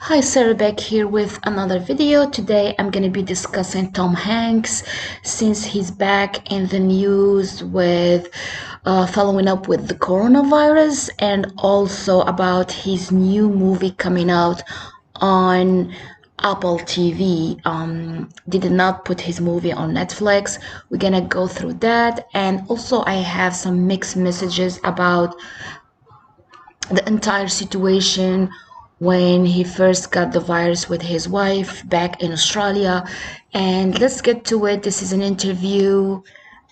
Hi, Sarah back here with another video. Today I'm going to be discussing Tom Hanks since he's back in the news with following up with the coronavirus and also about his new movie coming out on Apple TV. Did not put his movie on Netflix. We're going to go through that, and also I have some mixed messages about the entire situation when he first got the virus with his wife back in Australia. And let's get to it. This is an interview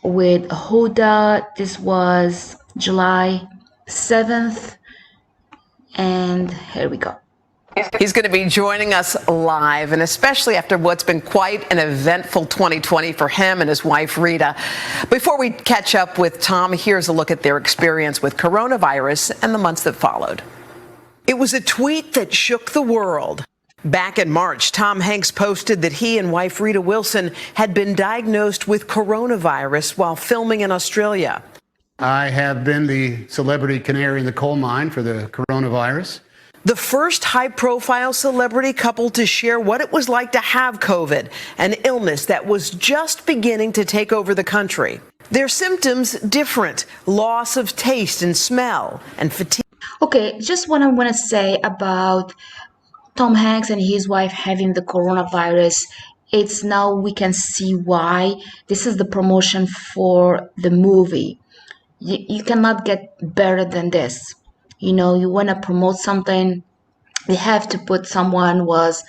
with Hoda. This was July 7th. And here we go. He's going to be joining us live, and especially after what's been quite an eventful 2020 for him and his wife, Rita. Before we catch up with Tom, here's a look at their experience with coronavirus and the months that followed. It was a tweet that shook the world. Back in March, Tom Hanks posted that he and wife Rita Wilson had been diagnosed with coronavirus while filming in Australia. I have been the celebrity canary in the coal mine for the coronavirus. The first high-profile celebrity couple to share what it was like to have COVID, an illness that was just beginning to take over the country. Their symptoms different: loss of taste and smell and fatigue. Okay, just what I want to say about Tom Hanks and his wife having the coronavirus. It's now we can see why. This is the promotion for the movie. You cannot get better than this. You know, you want to promote something, they have to put someone was,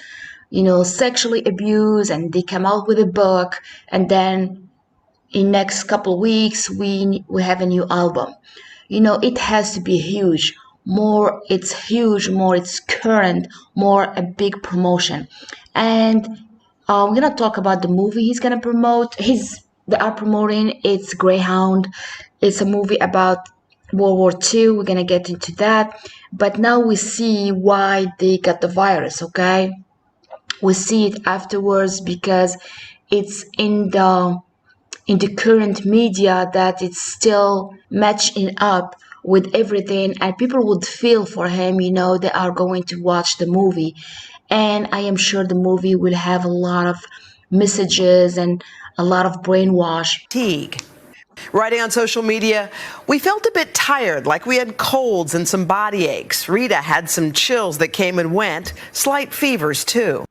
sexually abused, and they come out with a book, and then in next couple of weeks we have a new album. It has to be huge. More it's huge, more it's current, more a big promotion. And we're gonna talk about the movie he's gonna promote. They are promoting. It's Greyhound. It's a movie about World War II. We're gonna get into that, but now we see why they got the virus. Okay, we see it afterwards because it's in the current media that it's still matching up with everything, and people would feel for him. They are going to watch the movie, and I am sure the movie will have a lot of messages and a lot of brainwash. Fatigue. Writing on social media, we felt a bit tired, like we had colds and some body aches. Rita had some chills that came and went, slight fevers too.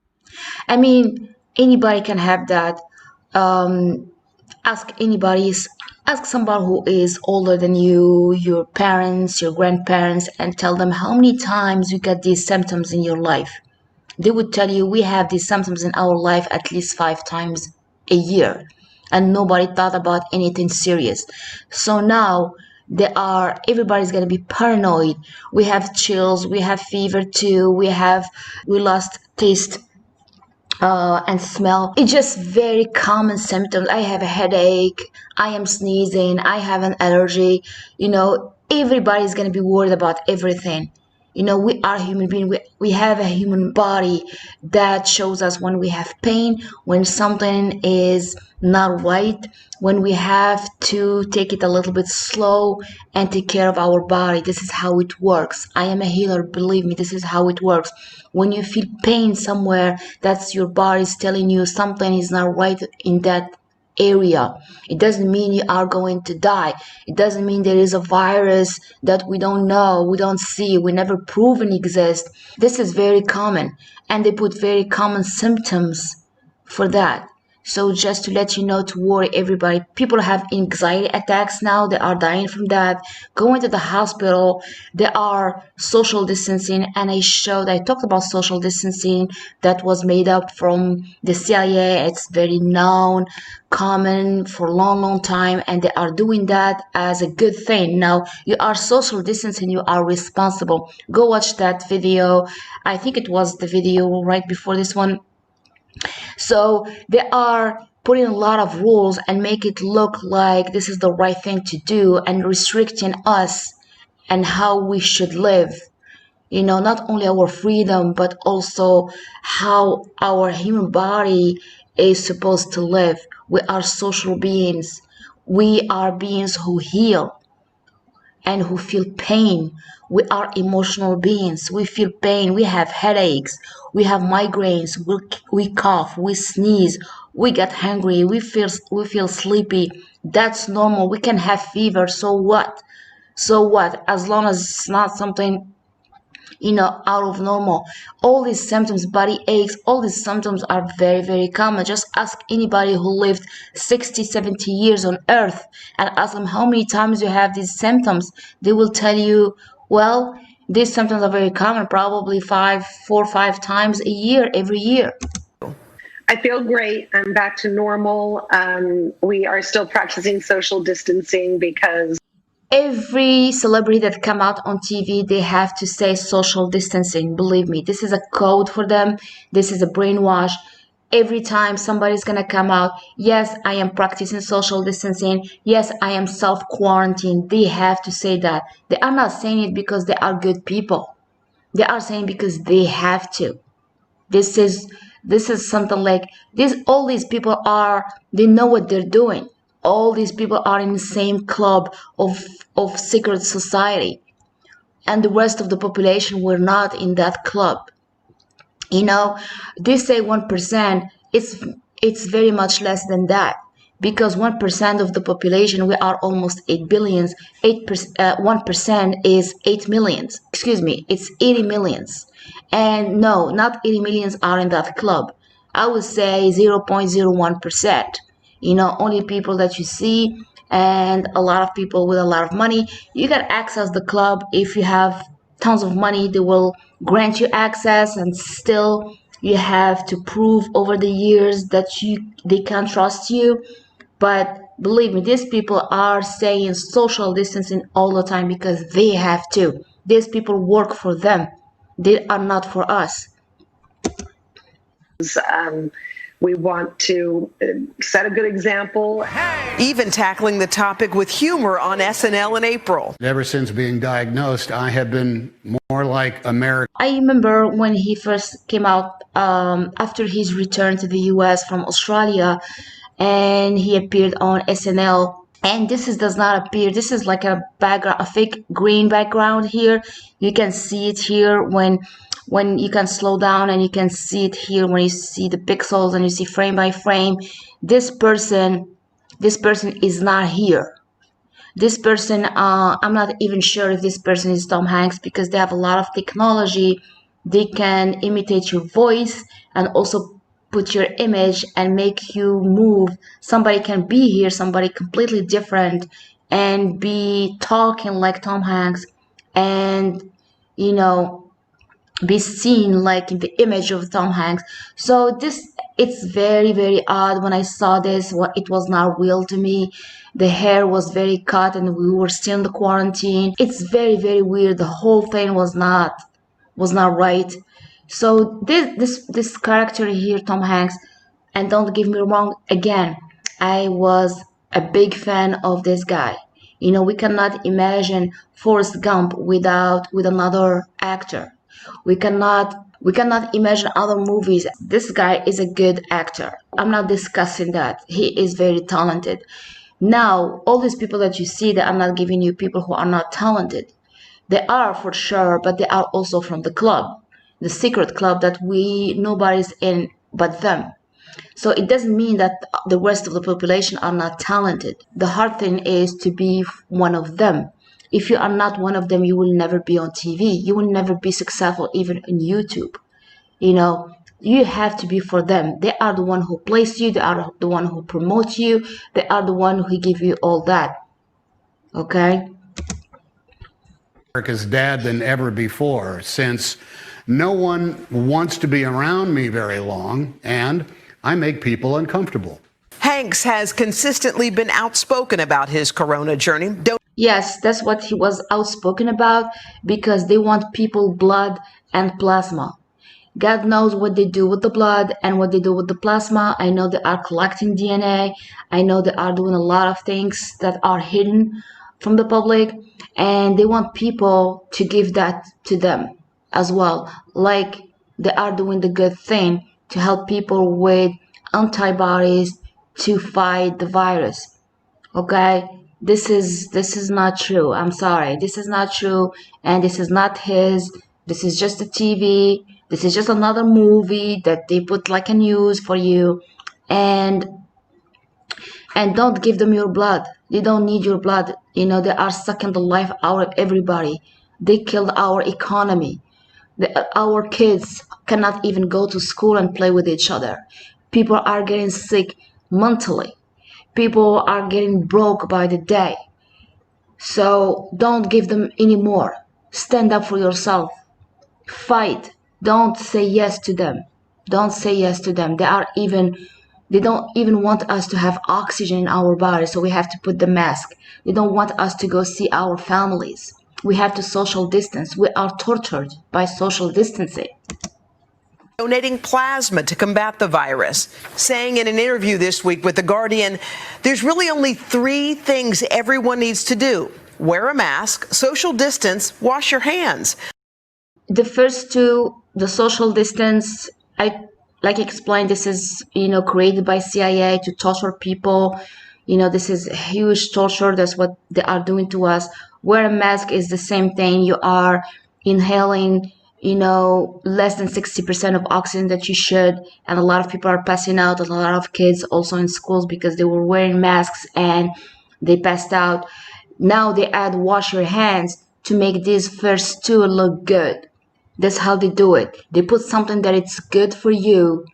I mean, anybody can have that. Ask somebody who is older than you, your parents, your grandparents, and tell them how many times you get these symptoms in your life. They would tell you we have these symptoms in our life at least 5 times a year, and nobody thought about anything serious. So now everybody's gonna be paranoid. We have chills, we have fever too, we lost taste and smell. It's just very common symptoms. I have a headache, I am sneezing, I have an allergy. Everybody's gonna be worried about everything. We are human beings. We have a human body that shows us when we have pain, when something is not right, when we have to take it a little bit slow and take care of our body. This is how it works. I am a healer, believe me, this is how it works. When you feel pain somewhere, that's your body's telling you something is not right in that area. It doesn't mean you are going to die. It doesn't mean there is a virus that we don't know, we don't see, we never proven exists. This is very common, and they put very common symptoms for that. So just to let you know, to worry everybody. People have anxiety attacks now. They are dying from that. Going to the hospital. There are social distancing, and I talked about social distancing that was made up from the CIA. It's very known, common for a long, long time, and they are doing that as a good thing. Now, you are social distancing, you are responsible. Go watch that video. I think it was the video right before this one. So they are putting a lot of rules and make it look like this is the right thing to do, and restricting us and how we should live. Not only our freedom, but also how our human body is supposed to live. We are social beings. We are beings who heal and who feel pain. We are emotional beings. We feel pain. We have headaches. We have migraines. We cough. We sneeze. We get hungry. We feel sleepy. That's normal. We can have fever. So what? So what? As long as it's not something out of normal. All these symptoms, body aches, all these symptoms are very, very common. Just ask anybody who lived 60, 70 years on earth and ask them how many times you have these symptoms. They will tell you, well, these symptoms are very common, probably 4 or 5 times a year, every year. I feel great. I'm back to normal. We are still practicing social distancing because Every celebrity that come out on TV, they have to say social distancing. Believe me, this is a code for them. This is a brainwash. Every time somebody's gonna come out, yes, I am practicing social distancing. Yes, I am self-quarantine. They have to say that. They are not saying it because they are good people. They are saying because they have to. This is something like this. All these people they know what they're doing. All these people are in the same club of secret society, and the rest of the population were not in that club. They say 1%. It's very much less than that, because 1% of the population, we are almost 8 billions. 1% is 8 millions. Excuse me, it's 80 millions. And no, not 80 millions are in that club. I would say 0.01%. Only people that you see, and a lot of people with a lot of money. You can access the club. If you have tons of money, they will grant you access, and still you have to prove over the years that they can trust you. But believe me, these people are saying social distancing all the time because they have to. These people work for them. They are not for us. we want to set a good example. Even tackling the topic with humor on SNL in April. Ever since being diagnosed, I have been more like America. I remember when he first came out, after his return to the US from Australia, and he appeared on SNL. And does not appear. This is like a background, a fake green background here. You can see it here when you can slow down, and you can see it here when you see the pixels and you see frame by frame. This person is not here. This person, I'm not even sure if this person is Tom Hanks, because they have a lot of technology. They can imitate your voice and also put your image and make you move. Somebody can be here, somebody completely different, and be talking like Tom Hanks, and you know be seen like in the image of Tom Hanks. So it's very, very odd. When I saw this, it was not real to me. The hair was very cut, and we were still in the quarantine. It's very, very weird. The whole thing was not right. So this character here, Tom Hanks, and don't get me wrong, again, I was a big fan of this guy. We cannot imagine Forrest Gump with another actor. We cannot imagine other movies. This guy is a good actor. I'm not discussing that. He is very talented. Now, all these people that you see, that I'm not giving you people who are not talented. They are for sure, but they are also from the club, the secret club that nobody's in but them. So it doesn't mean that the rest of the population are not talented. The hard thing is to be one of them. If you are not one of them, you will never be on TV. You will never be successful even on YouTube. You have to be for them. They are the one who place you. They are the one who promote you. They are the one who give you all that. Okay? America's dad than ever before, since no one wants to be around me very long, and I make people uncomfortable. Hanks has consistently been outspoken about his corona journey. Yes, that's what he was outspoken about, because they want people blood and plasma. God knows what they do with the blood and what they do with the plasma. I know they are collecting DNA. I know they are doing a lot of things that are hidden from the public, and they want people to give that to them as well. Like they are doing the good thing to help people with antibodies to fight the virus. Okay? this is not true. I'm sorry, this is not true, and this is not his. This is just a TV. This is just another movie that they put like a news for you, and don't give them your blood. They don't need your blood. They are sucking the life out of everybody. They killed our economy. Our kids cannot even go to school and play with each other. People are getting sick mentally. People are getting broke by the day. So don't give them any more. Stand up for yourself. Fight. Don't say yes to them. Don't say yes to them. They don't even want us to have oxygen in our body, so we have to put the mask. They don't want us to go see our families. We have to social distance. We are tortured by social distancing. Donating plasma to combat the virus, saying in an interview this week with The Guardian, there's really only 3 things everyone needs to do: wear a mask, social distance, wash your hands. The first two, the social distance, I like explained, this is created by CIA to torture people. This is huge torture. That's what they are doing to us. Wear a mask is the same thing. You are inhaling less than 60% of oxygen that you should, and a lot of people are passing out. A lot of kids also in schools because they were wearing masks and they passed out. Now they add wash your hands to make these first two look good. That's how they do it. They put something that it's good for you,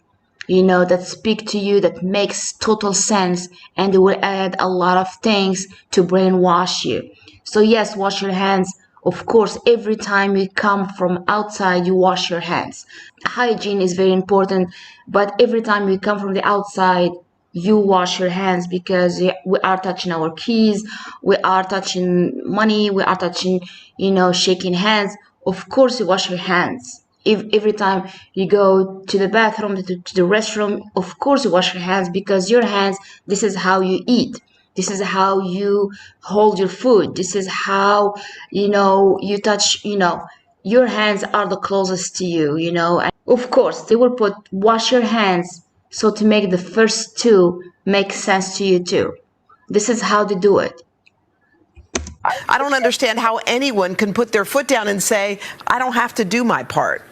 that speak to you, that makes total sense, and they will add a lot of things to brainwash you. So yes, wash your hands. Of course, every time you come from outside, you wash your hands. Hygiene is very important, but every time you come from the outside, you wash your hands, because we are touching our keys, we are touching money, we are touching, shaking hands. Of course, you wash your hands. If every time you go to the bathroom, to the restroom, of course you wash your hands, because your hands, this is how you eat. This is how you hold your food. This is how, you touch, your hands are the closest to you, And of course, they will put wash your hands, so to make the first two make sense to you too. This is how they do it. I don't understand how anyone can put their foot down and say, I don't have to do my part.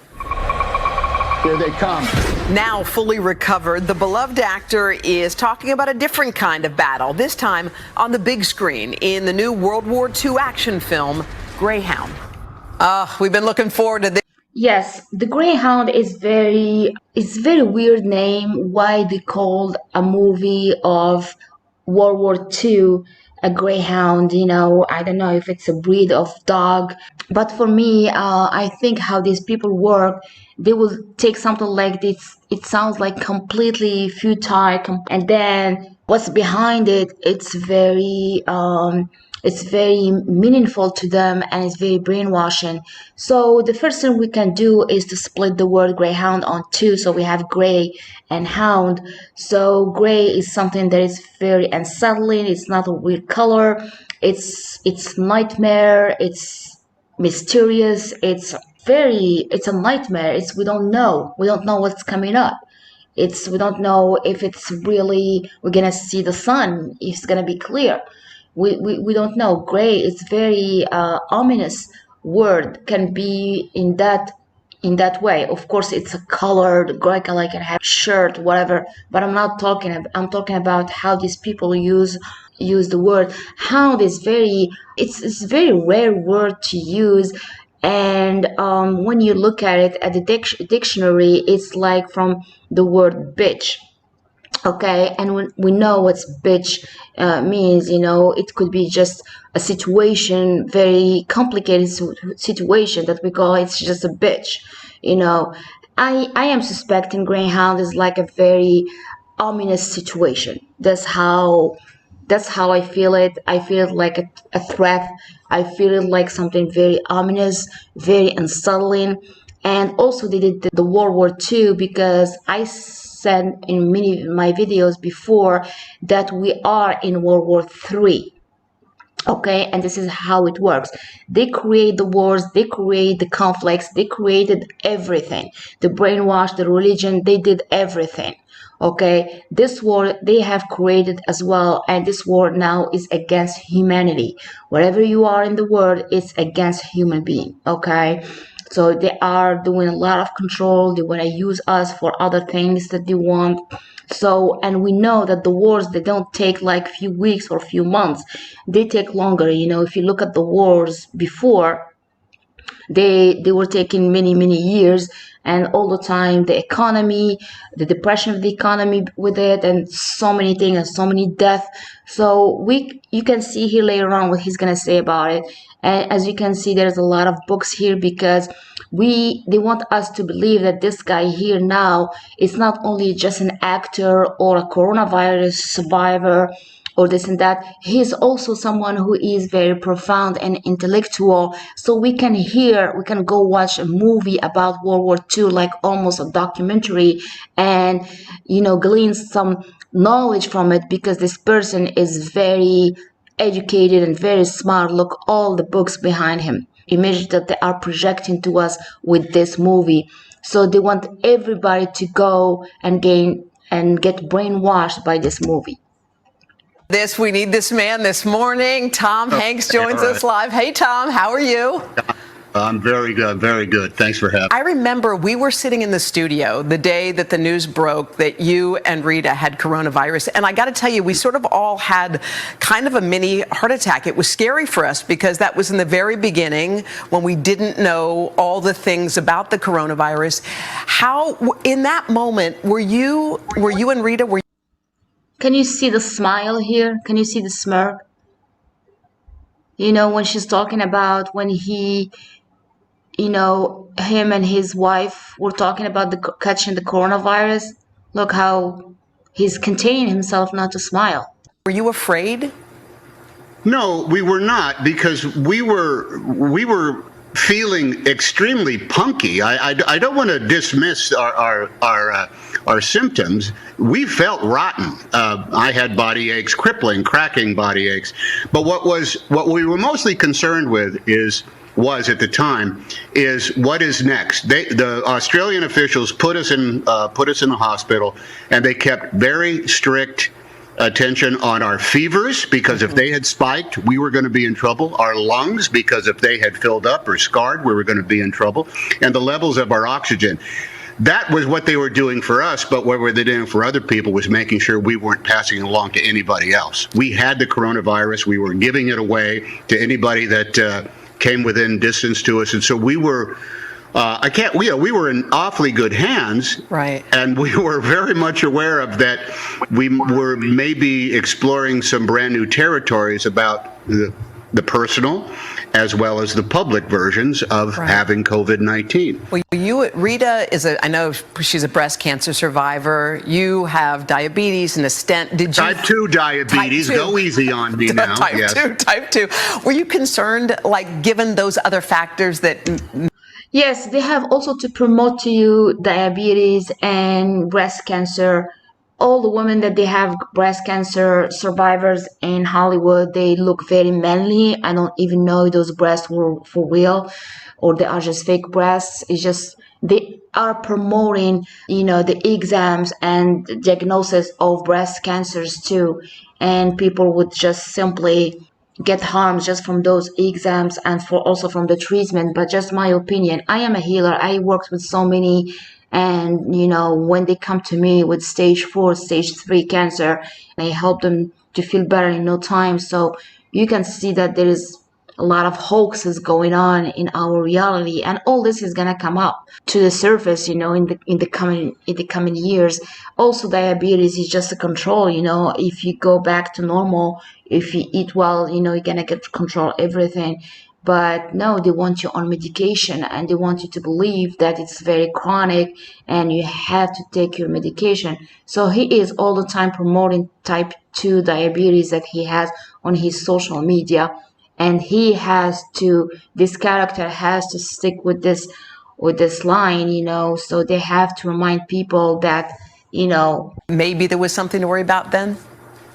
Here they come. Now fully recovered, the beloved actor is talking about a different kind of battle, this time on the big screen in the new World War II action film, Greyhound. We've been looking forward to this. Yes, the Greyhound is it's very weird name. Why they called a movie of World War II a Greyhound? I don't know if it's a breed of dog, but for me, I think how these people work, they will take something like this. It sounds like completely futile, and then what's behind it? It's very meaningful to them, and it's very brainwashing. So the first thing we can do is to split the word Greyhound on two. So we have gray and hound. So gray is something that is very unsettling. It's not a weird color. It's nightmare. It's mysterious. It's a nightmare. We don't know. We don't know what's coming up. We don't know if it's really we're gonna see the sun, if it's gonna be clear. We don't know. Gray is very ominous word, can be in that way. Of course, it's a colored gray color, can have shirt, whatever. But I'm talking about how these people use the word. Hound is it's very rare word to use. And when you look at it at the dictionary, it's like from the word bitch. Okay, and we know what bitch means. It could be just a situation, very complicated situation that we call it's just a bitch. I am suspecting Greyhound is like a very ominous situation. That's how I feel it. I feel it like a threat. I feel it like something very ominous, very unsettling. And also they did the World War II, because I said in many of my videos before that we are in World War III. Okay, and this is how it works. They create the wars, they create the conflicts, they created everything. The brainwash, the religion, they did everything. Okay, this war they have created as well, and this war now is against humanity. Wherever you are in the world, it's against human being. Okay, so they are doing a lot of control. They want to use us for other things that they want. So, and we know that the wars, they don't take like few weeks or few months. They take longer. You know, if you look at the wars before, they were taking many years, and all the time the economy, the depression of the economy with it, and so many things and so many deaths. So you can see here later on what he's gonna say about it. And as you can see, there's a lot of books here because they want us to believe that this guy here now is not only just an actor or a coronavirus survivor or this and that. He's also someone who is very profound and intellectual. So we can go watch a movie about World War II, like almost a documentary, and glean some knowledge from it because this person is very educated and very smart. Look, all the books behind him, image that they are projecting to us with this movie. So they want everybody to go and gain and get brainwashed by this movie. We need this man this morning. Tom Hanks joins us live. Hey, Tom, how are you? I'm very good, very good. Thanks for having me. I remember we were sitting in the studio the day that the news broke that you and Rita had coronavirus. And I got to tell you, we sort of all had kind of a mini heart attack. It was scary for us because that was in the very beginning when we didn't know all the things about the coronavirus. How, in that moment, were you and Rita, Can you see the smile here? Can you see the smirk? When she's talking about when him and his wife were talking about catching the coronavirus. Look how he's containing himself not to smile. were you afraid? No, we were not, because we were feeling extremely punky. I don't want to dismiss our symptoms. We felt rotten. I had body aches, crippling, cracking body aches. But what we were mostly concerned with was at the time is what is next. The Australian officials put us in the hospital, and they kept very strict attention on our fevers, because if they had spiked, we were going to be in trouble. Our lungs, because if they had filled up or scarred, we were going to be in trouble. And the levels of our oxygen. That was what they were doing for us, but what were they doing for other people was making sure we weren't passing it along to anybody else. We had the coronavirus. We were giving it away to anybody that came within distance to us. And so we were we were in awfully good hands. Right. And we were very much aware of that. We were maybe exploring some brand new territories about the personal as well as the public versions of having COVID-19. Well, Rita I know she's a breast cancer survivor. You have diabetes and a stent. Type 2 diabetes. Type 2. Go easy on me now. Type 2. Were you concerned, like, given those other factors that... Yes, they have also to promote to you diabetes and breast cancer. All the women that they have breast cancer survivors in Hollywood, they look very manly. I don't even know if those breasts were for real or they are just fake breasts. It's just they are promoting, the exams and the diagnosis of breast cancers too. And people would just simply get harmed just from those exams and also from the treatment. But just my opinion, I am a healer. I worked with so many, and when they come to me with stage 4, stage 3 cancer, I help them to feel better in no time. So you can see that there is a lot of hoaxes going on in our reality, and all this is gonna come up to the surface, in the coming years. Also, diabetes is just a control. If you go back to normal, if you eat well, you're gonna get to control everything. But no, they want you on medication, and they want you to believe that it's very chronic and you have to take your medication. So he is all the time promoting type 2 diabetes that he has on his social media. And this character has to stick with this line, so they have to remind people that, Maybe there was something to worry about then?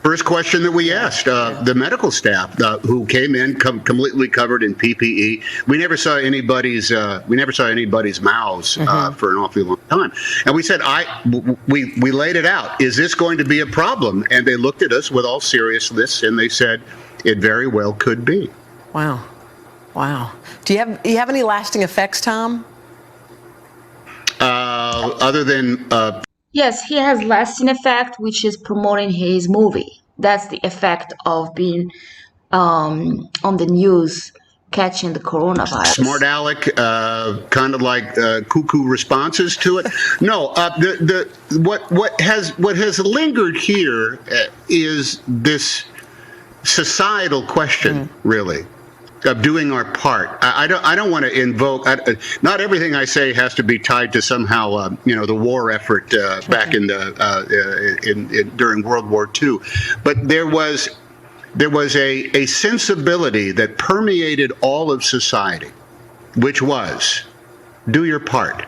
first question that we asked the medical staff who came in completely covered in PPE. We never saw anybody's mouths for an awfully long time, and we said, we laid it out. Is this going to be a problem? And they looked at us with all seriousness and they said, it very well could be. Wow. Do you have any lasting effects, Tom? Other than Yes, he has lasting effect, which is promoting his movie. That's the effect of being on the news, catching the coronavirus. smart aleck, kind of like cuckoo responses to it. No, what has lingered here is this societal question, really, of doing our part. I don't want to invoke. Not everything I say has to be tied to somehow, the war effort back in the during World War II, but there was a sensibility that permeated all of society, which was, do your part.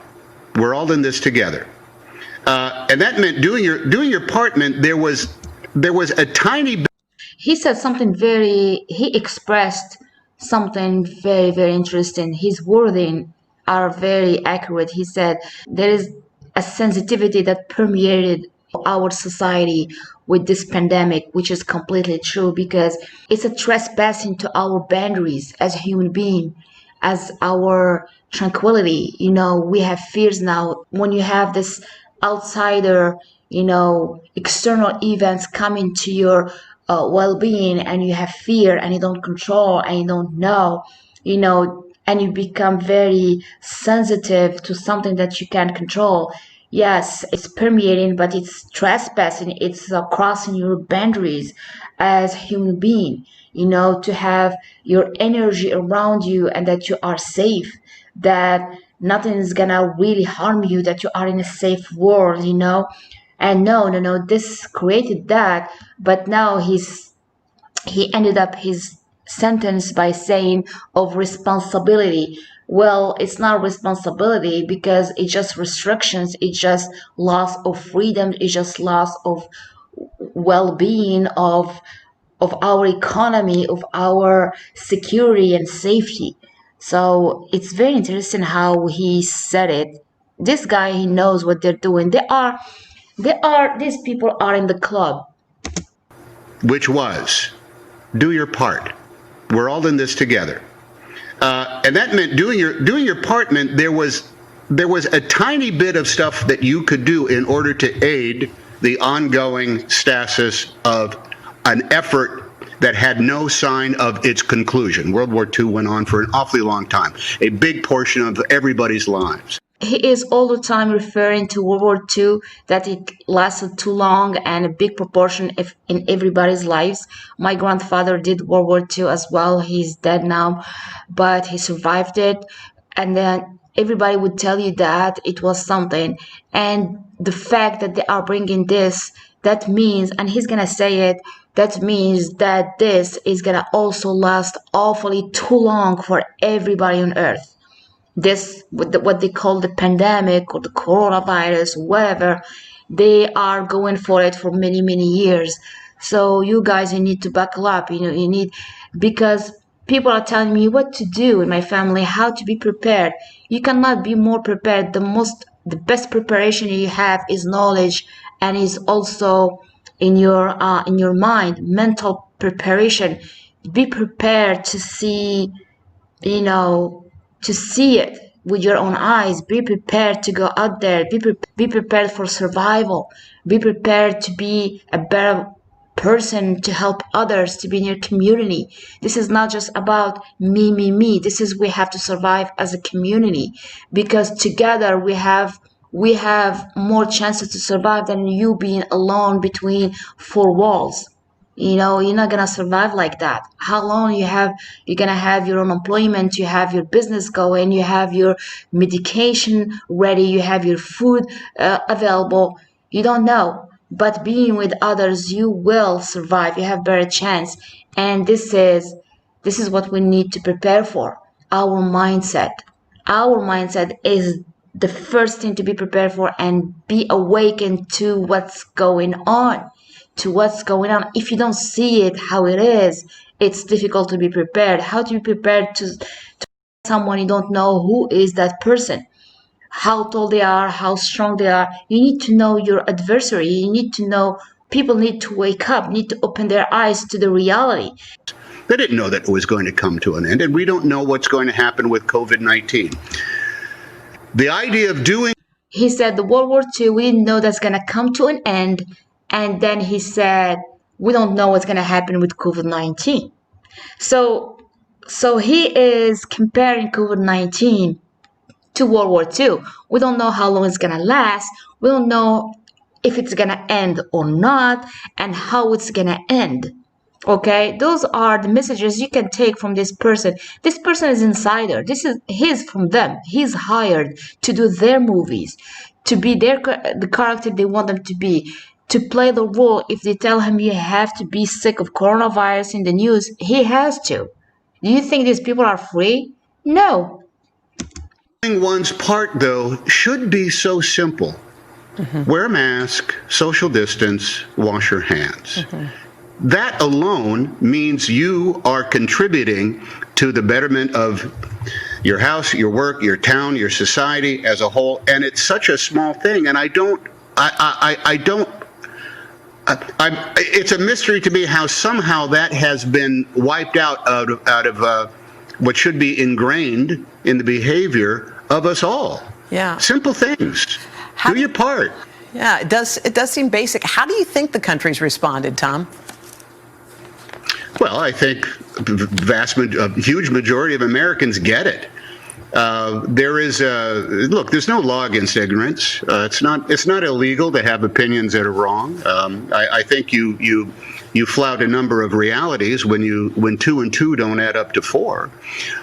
We're all in this together, and that meant doing your part meant there was a tiny bit. He said something he expressed something very, very interesting. His wording are very accurate. He said there is a sensitivity that permeated our society with this pandemic, which is completely true because it's a trespassing to our boundaries as a human being, as our tranquility. We have fears now. When you have this outsider, external events coming to your well-being, and you have fear and you don't control and you don't know, and you become very sensitive to something that you can't control. Yes, it's permeating, but it's trespassing. It's crossing your boundaries as a human being, to have your energy around you and that you are safe, that nothing is gonna really harm you, that you are in a safe world, And no, this created that, but now he ended up his sentence by saying of responsibility. Well, it's not responsibility because it's just restrictions, it's just loss of freedom, it's just loss of well-being of our economy, of our security and safety. So it's very interesting how he said it. This guy, he knows what they're doing. These people are in the club. Which was, do your part. We're all in this together, and that meant doing your part meant there was a tiny bit of stuff that you could do in order to aid the ongoing stasis of an effort that had no sign of its conclusion. World War II went on for an awfully long time, a big portion of everybody's lives. He is all the time referring to World War II, that it lasted too long and a big proportion in everybody's lives. My grandfather did World War II as well. He's dead now, but he survived it. And then everybody would tell you that it was something. And the fact that they are bringing this, that means, and he's going to say it, that means that this is going to also last awfully too long for everybody on Earth. This, what they call the pandemic or the coronavirus, whatever, they are going for it for many, many years. So you guys, you need to buckle up. You need, because people are telling me what to do in my family, how to be prepared. You cannot be more prepared. The best preparation you have is knowledge, and is also in your mind, mental preparation. Be prepared to see, to see it with your own eyes. Be prepared to go out there. Be prepared for survival. Be prepared to be a better person, to help others, to be in your community. This is not just about me. This is, we have to survive as a community, because together we have more chances to survive than you being alone between four walls. You're not gonna survive like that. How long you're gonna have your own employment, you have your business going, you have your medication ready, you have your food available. You don't know, but being with others, you will survive. You have better chance. And this is what we need to prepare for. Our mindset is the first thing to be prepared for, and be awakened to what's going on. to what's going on. If you don't see it how it is, it's difficult to be prepared. How to be prepared to someone you don't know who is that person, how tall they are, how strong they are. You need to know your adversary. You need to know people need to wake up, need to open their eyes to the reality. They didn't know that it was going to come to an end, and we don't know what's going to happen with COVID-19. The idea of doing... He said the World War II, we didn't know that's going to come to an end. And then he said, we don't know what's going to happen with COVID-19. So he is comparing COVID-19 to World War II. We don't know how long it's going to last. We don't know if it's going to end or not and how it's going to end. Okay, those are the messages you can take from this person. This person is insider. He's from them. He's hired to do their movies, to be the character they want them to be, to play the role. If they tell him you have to be sick of coronavirus in the news, he has to. Do you think these people are free? No. Doing one's part, though, should be so simple. Wear a mask, social distance, wash your hands. That alone means you are contributing to the betterment of your house, your work, your town, your society as a whole. And it's such a small thing. And it's a mystery to me how somehow that has been wiped out of what should be ingrained in the behavior of us all. Yeah. Simple things. Do your part. Yeah, it does seem basic. How do you think the country's responded, Tom? Well, I think a huge majority of Americans get it. There's no law against ignorance. It's not illegal to have opinions that are wrong. I think you flout a number of realities when 2 and 2 don't add up to 4.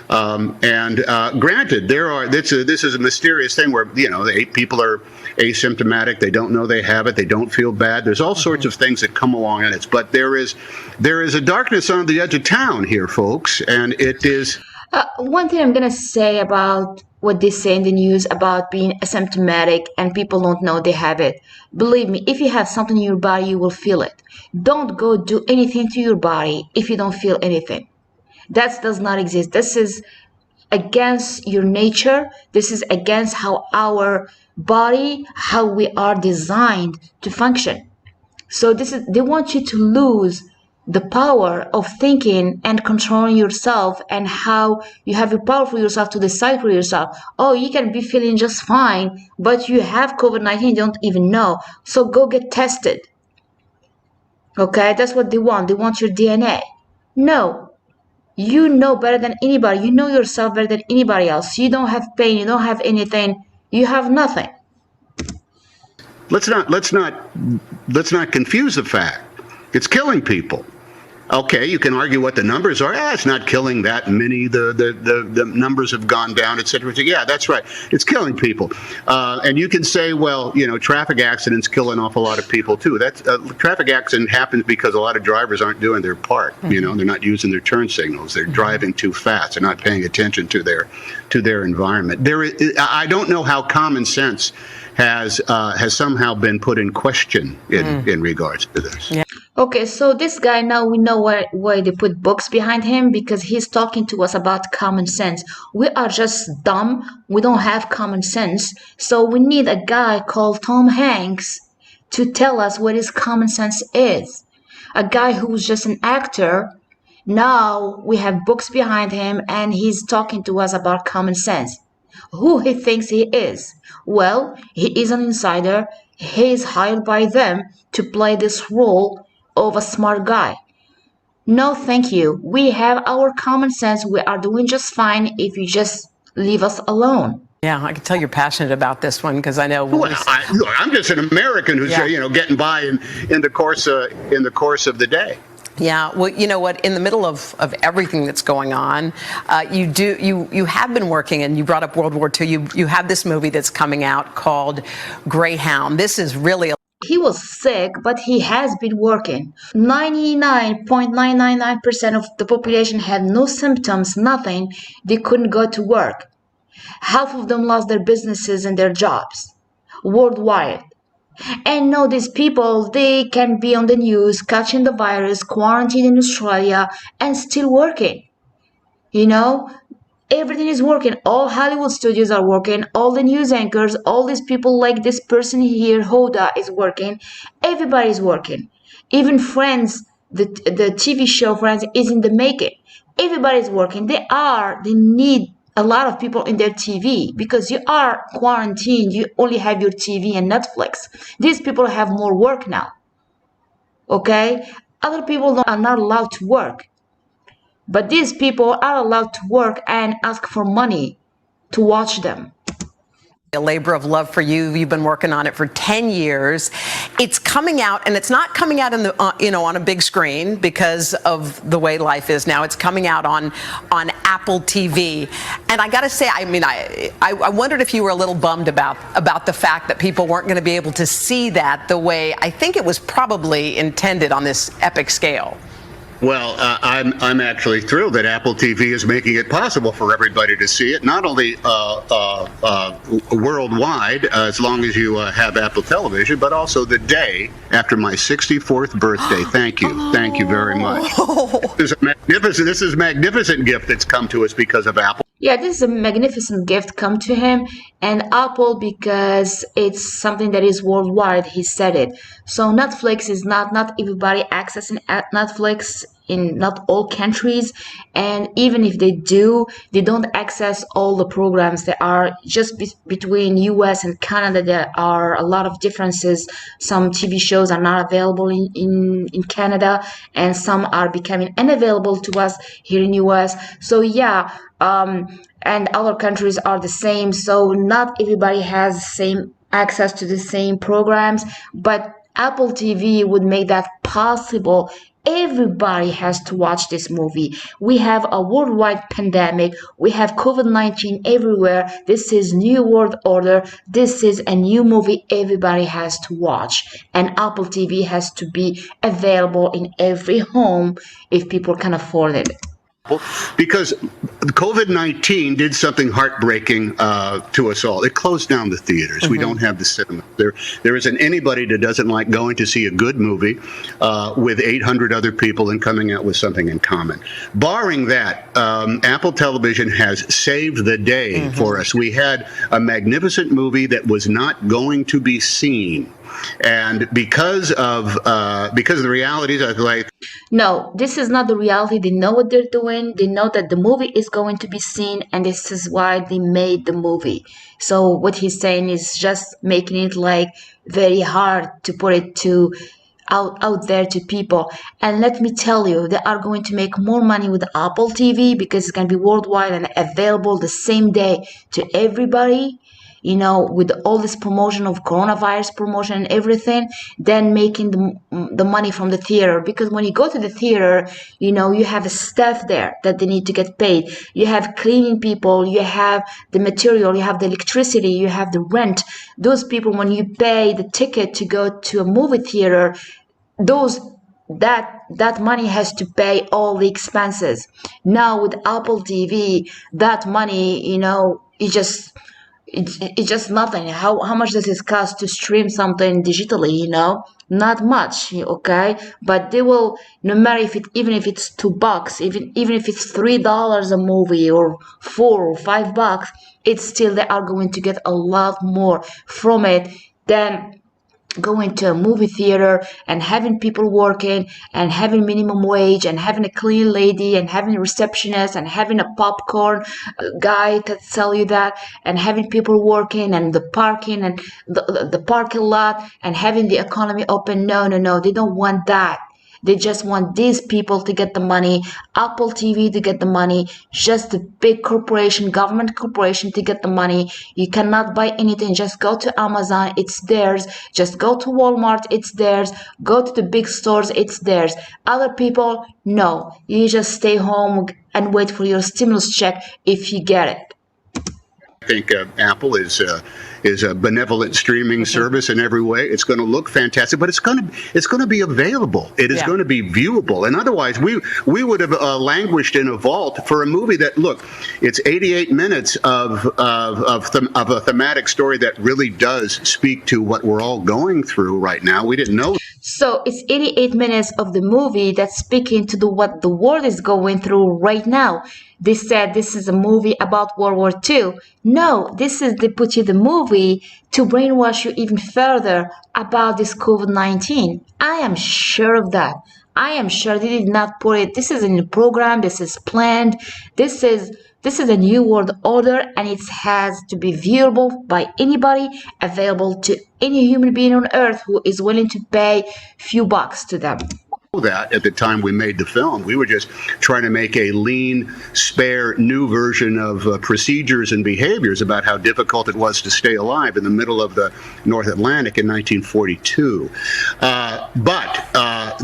Granted, this is a mysterious thing where the 8 people are asymptomatic. They don't know they have it. They don't feel bad. There's all sorts of things that come along in it. But there is a darkness on the edge of town here, folks, and it is. One thing I'm going to say about what they say in the news about being asymptomatic and people don't know they have it. Believe me, if you have something in your body, you will feel it. Don't go do anything to your body if you don't feel anything. That does not exist. This is against your nature. This is against how our body, how we are designed to function. So they want you to lose the power of thinking and controlling yourself, and how you have the power for yourself to decide for yourself. Oh, you can be feeling just fine, but you have COVID-19, you don't even know. So go get tested. Okay, that's what they want. They want your DNA. No, you know better than anybody. You know yourself better than anybody else. You don't have pain. You don't have anything. You have nothing. Let's not confuse the fact. It's killing people. Okay, you can argue what the numbers are. It's not killing that many. The numbers have gone down, et cetera. Yeah, that's right. It's killing people. And you can say, well, traffic accidents kill an awful lot of people too. Traffic accident happens because a lot of drivers aren't doing their part. They're not using their turn signals. They're driving too fast. They're not paying attention to their environment. I don't know how common sense has somehow been put in question in regards to this. Yeah. Okay, so this guy, now we know why they put books behind him, because he's talking to us about common sense. We are just dumb. We don't have common sense. So we need a guy called Tom Hanks to tell us what his common sense is. A guy who's just an actor. Now we have books behind him and he's talking to us about common sense. Who he thinks he is? Well, he is an insider. He is hired by them to play this role of a smart guy. No, thank you. We have our common sense. We are doing just fine if you just leave us alone. Yeah, I can tell you're passionate about this one, because I know. Well, I'm just an American who's getting by in the course of the day. Yeah, well, you know what? In the middle of everything that's going on, you have been working, and you brought up World War II. You have this movie that's coming out called GreyHound. This is really He was sick, but he has been working. 99.999% of the population had no symptoms, nothing. They couldn't go to work. Half of them lost their businesses and their jobs worldwide. And know these people, they can be on the news, catching the virus, quarantined in Australia, and still working. You know, everything is working. All Hollywood studios are working. All the news anchors, all these people like this person here, Hoda, is working. Everybody's working. Even Friends, the TV show Friends, is in the making. Everybody's working. They need a lot of people in their TV because you are quarantined. You only have your TV and Netflix. These people have more work now. Okay, other people are not allowed to work. But these people are allowed to work and ask for money to watch them. A labor of love for you. You've been working on it for 10 years. It's coming out, and it's not coming out in the on a big screen because of the way life is now. It's coming out on Apple TV. And I got to say, I mean, I wondered if you were a little bummed about the fact that people weren't going to be able to see that the way I think it was probably intended on this epic scale. Well, I'm actually thrilled that Apple TV is making it possible for everybody to see it, not only worldwide, as long as you have Apple Television, but also the day after my 64th birthday. Thank you. Thank you very much. This is a magnificent gift that's come to us because of Apple. Yeah, this is a magnificent gift come to him and Apple because it's something that is worldwide. He said it. So Netflix is not everybody accessing Netflix in not all countries, and even if they do, they don't access all the programs. There are just between US and Canada, there are a lot of differences. Some TV shows are not available in Canada, and some are becoming unavailable to us here in US. So yeah, and other countries are the same. So not everybody has the same access to the same programs, but Apple TV would make that possible. Everybody has to watch this movie. We have a worldwide pandemic. We have COVID-19 everywhere. This is New World Order. This is a new movie everybody has to watch. And Apple TV has to be available in every home if people can afford it. Because COVID-19 did something heartbreaking to us all. It closed down the theaters. We don't have the cinema. There isn't anybody that doesn't like going to see a good movie with 800 other people and coming out with something in common. Barring that, Apple Television has saved the day for us. We had a magnificent movie that was not going to be seen. And because of the realities of life. No, this is not the reality. They know what they're doing. They know that the movie is going to be seen, and this is why they made the movie. So what he's saying is just making it like very hard to put it to out there to people. And let me tell you, they are going to make more money with Apple TV because it's going to be worldwide and available the same day to everybody. You know, with all this promotion of coronavirus promotion and everything, then making the money from the theater. Because when you go to the theater, you know, you have a staff there that they need to get paid. You have cleaning people, you have the material, you have the electricity, you have the rent. Those people, when you pay the ticket to go to a movie theater, that money has to pay all the expenses. Now with Apple TV, that money, you know, it's just nothing. How much does it cost to stream something digitally, you know? Not much, okay? But they will, no matter even if it's $2, even if it's $3 a movie or $4 or $5, it's still they are going to get a lot more from it than going to a movie theater and having people working and having minimum wage and having a clean lady and having a receptionist and having a popcorn guy to sell you that and having people working and the parking and the parking lot and having the economy open. No, they don't want that. They just want these people to get the money, Apple TV to get the money, just the big corporation, government corporation to get the money. You cannot buy anything. Just go to Amazon, it's theirs. Just go to Walmart, it's theirs. Go to the big stores, it's theirs. Other people, no. You just stay home and wait for your stimulus check if you get it. think Apple is a benevolent streaming service in every way. It's going to look fantastic, but it's going to be available. It is going to be viewable. And otherwise, we would have languished in a vault for a movie that, look, it's 88 minutes of a thematic story that really does speak to what we're all going through right now. We didn't know. So it's 88 minutes of the movie that's speaking to what the world is going through right now. They said this is a movie about World War II. No, they put you the movie to brainwash you even further about this COVID-19. I am sure of that. I am sure they did not put it. This is in the program. This is planned. This is a new world order, and it has to be viewable by anybody, available to any human being on earth who is willing to pay few bucks to them. That at the time we made the film, we were just trying to make a lean, spare, new version of procedures and behaviors about how difficult it was to stay alive in the middle of the North Atlantic in 1942. But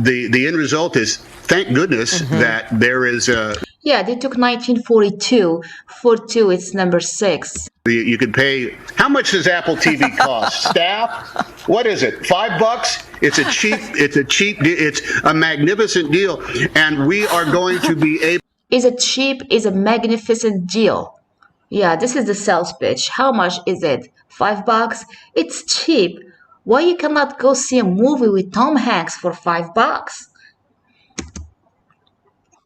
the end result is, thank goodness that there is a. Yeah, they took 1942. 42, it's number 6. You could pay. How much does Apple TV cost? Staff? What is it? $5? It's a magnificent deal, and we are going to be able. Is a magnificent deal. Yeah, this is the sales pitch. How much is it? $5? It's cheap. Why you cannot go see a movie with Tom Hanks for $5?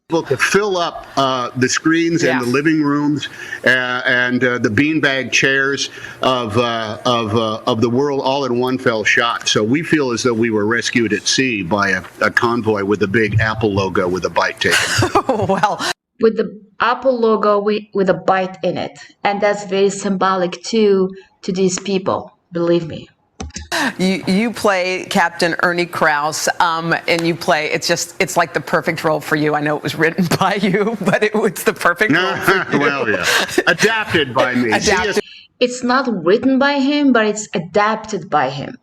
To fill up the screens in the living rooms and the beanbag chairs of the world all in one fell shot. So we feel as though we were rescued at sea by a convoy with a big Apple logo with a bite taken. Well, with the Apple logo with a bite in it, and that's very symbolic to these people. Believe me. You play Captain Ernie Krause, and you play. It's like the perfect role for you. I know it was written by you, but it's the perfect role for you. Well, yeah, adapted by me. It's not written by him, but it's adapted by him.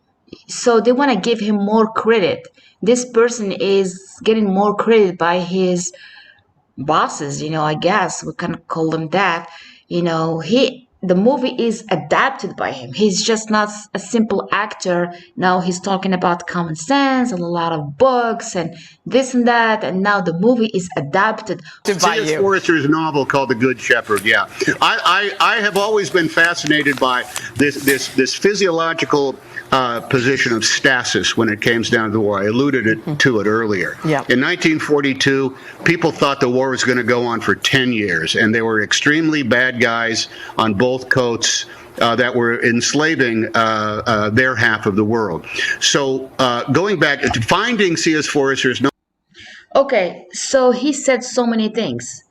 So they want to give him more credit. This person is getting more credit by his bosses. I guess we can call them that. The movie is adapted by him. He's just not a simple actor. Now he's talking about common sense and a lot of books and this and that. And now the movie is adapted by you. C.S. Forrester's novel called The Good Shepherd. Yeah, I have always been fascinated by this physiological position of stasis when it comes down to the war. I alluded to it earlier. Yeah. In 1942, people thought the war was going to go on for 10 years, and there were extremely bad guys on both coasts that were enslaving their half of the world. So going back to finding C.S. Forrester's novel. Okay, so he said so many things.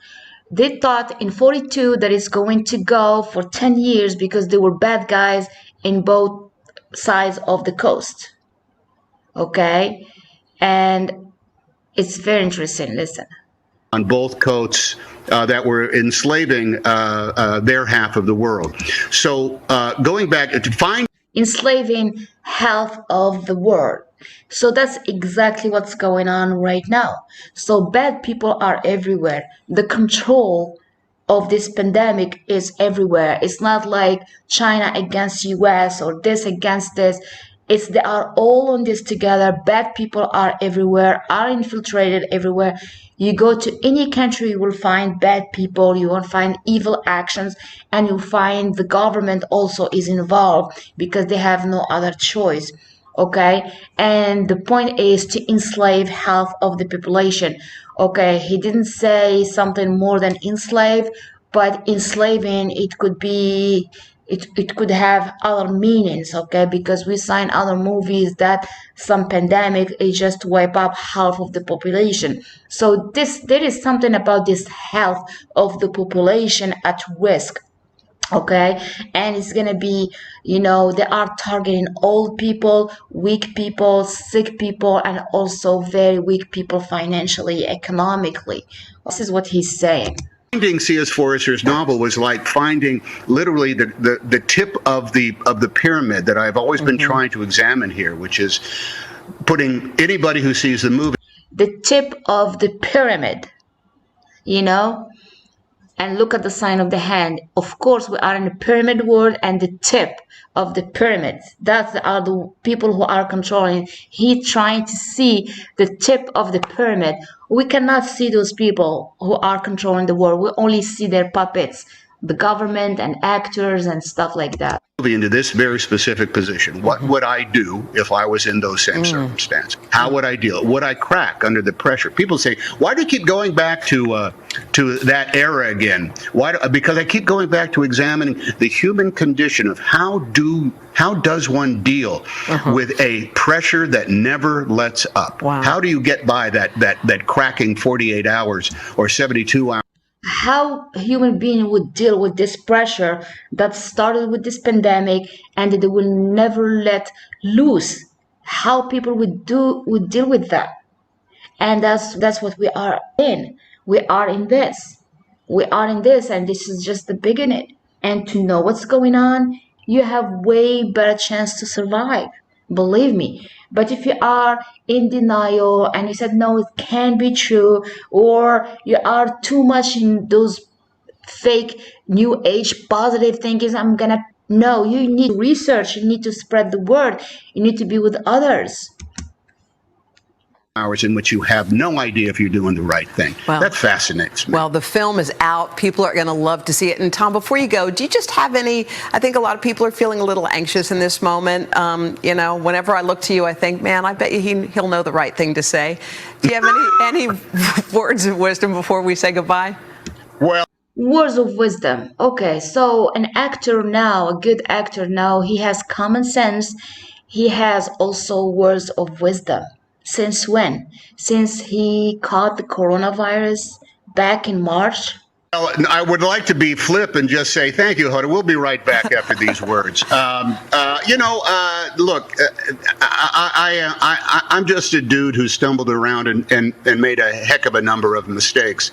They thought in 42 that it's going to go for 10 years because there were bad guys in both sides of the coast. Okay, and it's very interesting. Listen. On both coasts that were enslaving their half of the world. So going back to find enslaving half of the world. So that's exactly what's going on right now. So bad people are everywhere. The control of this pandemic is everywhere. It's not like China against US or this against this. They are all on this together. Bad people are everywhere, are infiltrated everywhere. You go to any country, you will find bad people, you will find evil actions, and you'll find the government also is involved because they have no other choice. Okay, and the point is to enslave half of the population. Okay, he didn't say something more than enslave, but enslaving, it could be, it could have other meanings, okay, because we sign other movies that some pandemic is just to wipe up half of the population. So there is something about this health of the population at risk. Okay, and it's gonna be, they are targeting old people, weak people, sick people, and also very weak people financially, economically. This is what he's saying. Finding C.S. Forrester's novel was like finding literally the tip of the pyramid that I've always been trying to examine here, which is putting anybody who sees the movie. The tip of the pyramid, And look at the sign of the hand. Of course, we are in a pyramid world, and the tip of the pyramid, that are the people who are controlling. He trying to see the tip of the pyramid. We cannot see those people who are controlling the world. We only see their puppets, the government and actors and stuff like that. Into this very specific position, what would I do if I was in those same circumstances? How would I deal? Would I crack under the pressure? People say, why do you keep going back to that era again? Because I keep going back to examining the human condition of how does one deal with a pressure that never lets up? Wow. How do you get by that cracking 48 hours or 72 hours? How a human being would deal with this pressure that started with this pandemic and they will never let loose. How people would deal with that. And that's what we are in. We are in this. We are in this, and this is just the beginning. And to know what's going on, you have way better chance to survive. Believe me. But if you are in denial and you said, no, it can't be true, or you are too much in those fake new age positive thinkings, no, you need to research, you need to spread the word, you need to be with others. Hours in which you have no idea if you're doing the right thing. Well, that fascinates me. Well, the film is out. People are going to love to see it. And Tom, before you go, do you just have any, I think a lot of people are feeling a little anxious in this moment. Whenever I look to you, I think, man, I bet you he'll know the right thing to say. Do you have any words of wisdom before we say goodbye? Well, words of wisdom. Okay, so an actor now, a good actor now, he has common sense. He has also words of wisdom. Since when? Since he caught the coronavirus back in March? Well, I would like to be flip and just say thank you, Hoda. We'll be right back after these words. Look, I'm just a dude who stumbled around and made a heck of a number of mistakes.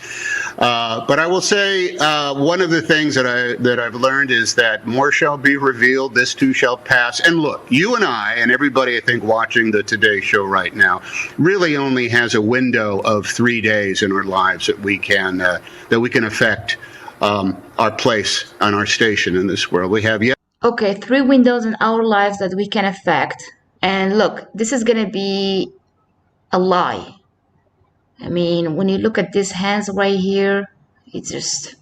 But I will say one of the things that I've learned is that more shall be revealed. This too shall pass. And look, you and I and everybody I think watching the Today Show right now really only has a window of 3 days in our lives that we can affect our place on our station in this world. We have Okay, 3 windows in our lives that we can affect. And look, this is gonna be a lie. I mean, when you look at these hands right here, it's just,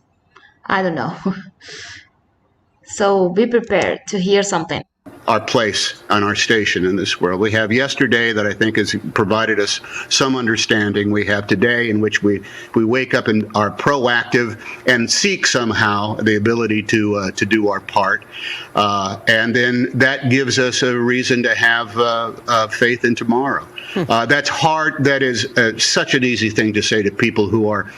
I don't know. So be prepared to hear something. Our place on our station in this world. We have yesterday that I think has provided us some understanding. We have today in which we wake up and are proactive and seek somehow the ability to do our part. And then that gives us a reason to have faith in tomorrow. That's hard. That is such an easy thing to say to people who are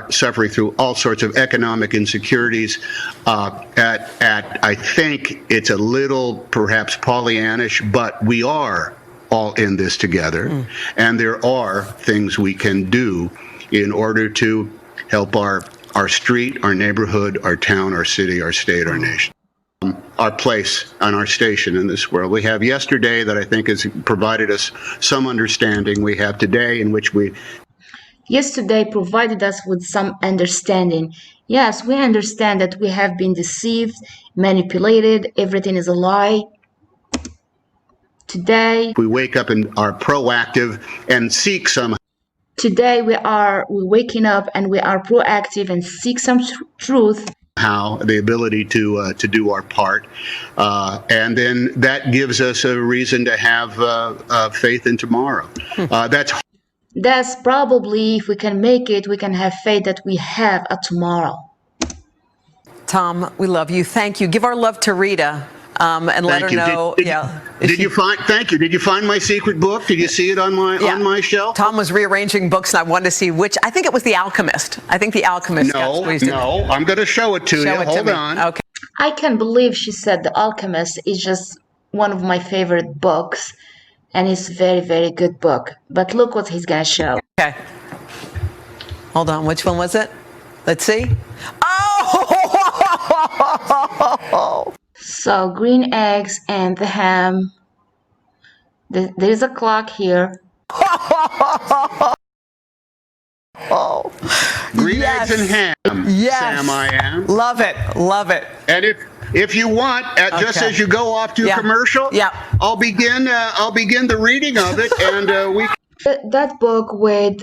suffering through all sorts of economic insecurities. I think it's a little perhaps Pollyannish, but we are all in this together, and there are things we can do in order to help our street, our neighborhood, our town, our city, our state, our nation. Our place on our station in this world. We have yesterday that I think has provided us some understanding. We have today in which Yesterday provided us with some understanding. Yes, we understand that we have been deceived, manipulated, everything is a lie. Today, we wake up and are proactive and seek some. Today we're waking up and we are proactive and seek some truth. How the ability to do our part, and then that gives us a reason to have faith in tomorrow. That's probably, if we can make it, we can have faith that we have a tomorrow. Tom, we love you. Thank you. Give our love to Rita and let her know. Did you find my secret book? Did you see it on my shelf? Tom was rearranging books, and I wanted to see which. I think it was The Alchemist. I think The Alchemist. No, I'm going to show it to you. Hold on. Okay. I can't believe she said The Alchemist is just one of my favorite books. And it's a very, very good book. But look what he's going to show. Okay. Hold on. Which one was it? Let's see. Oh! So green eggs and the ham. There's a clock here. Oh. Green eggs and ham, Yes. Sam, I am. Love it. Love it. And if you want, just Okay. as you go off to Yeah. commercial, Yeah. I'll begin the reading of it, and we. That book with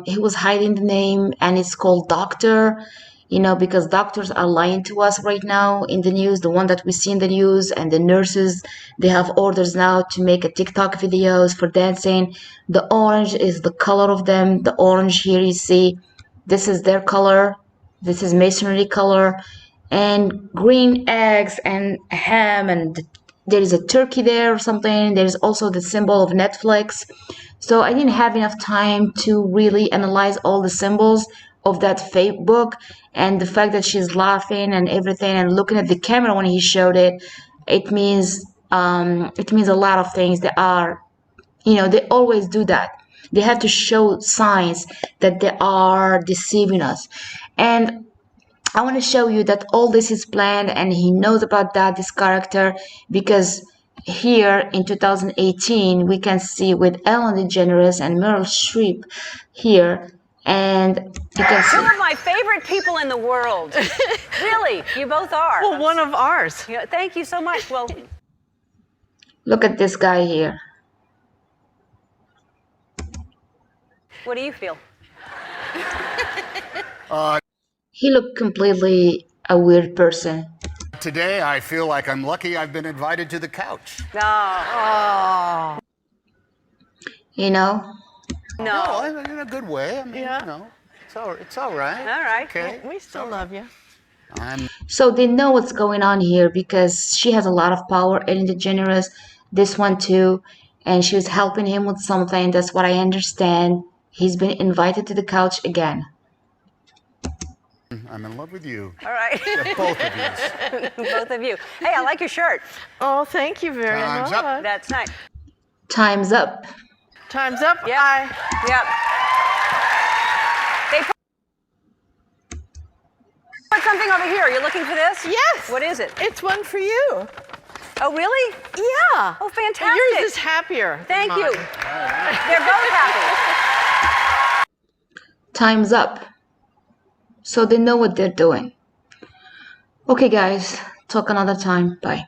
he was hiding the name, and it's called Doctor, because doctors are lying to us right now in the news, the one that we see in the news, and the nurses, they have orders now to make a TikTok videos for dancing. The orange is the color of them. The orange here you see, this is their color. This is masonry color, and green eggs and ham, and there is a turkey there or something. There's also the symbol of Netflix. So I didn't have enough time to really analyze all the symbols of that fake book, and the fact that she's laughing and everything and looking at the camera when he showed it, it means a lot of things. They are, they always do that. They have to show signs that they are deceiving us. And I want to show you that all this is planned, and he knows about that, this character, because here in 2018 we can see with Ellen DeGeneres and Meryl Streep here, and you can see. Two of my favorite people in the world. Really, you both are. Well, one of ours. Yeah, thank you so much. Well, Look at this guy here. what do you feel? He looked completely a weird person. Today, I feel like I'm lucky I've been invited to the couch. No. You know? No. In a good way. I mean, it's all right. All right. Okay. We still love you. So they know what's going on here because she has a lot of power, Ellen DeGeneres, this one too, and she was helping him with something. That's what I understand. He's been invited to the couch again. I'm in love with you. All right. Both of you. Both of you. Hey, I like your shirt. Oh, thank you very Time's much. up. That's nice. Time's up. Time's up. Yep. Bye. Yep. They put something over here. You're looking for this? Yes. What is it? It's one for you. Oh, really? Yeah. Oh, fantastic. Yours is happier. Thank you. They're both happy. Time's up. So they know what they're doing. Okay, guys. Talk another time. Bye.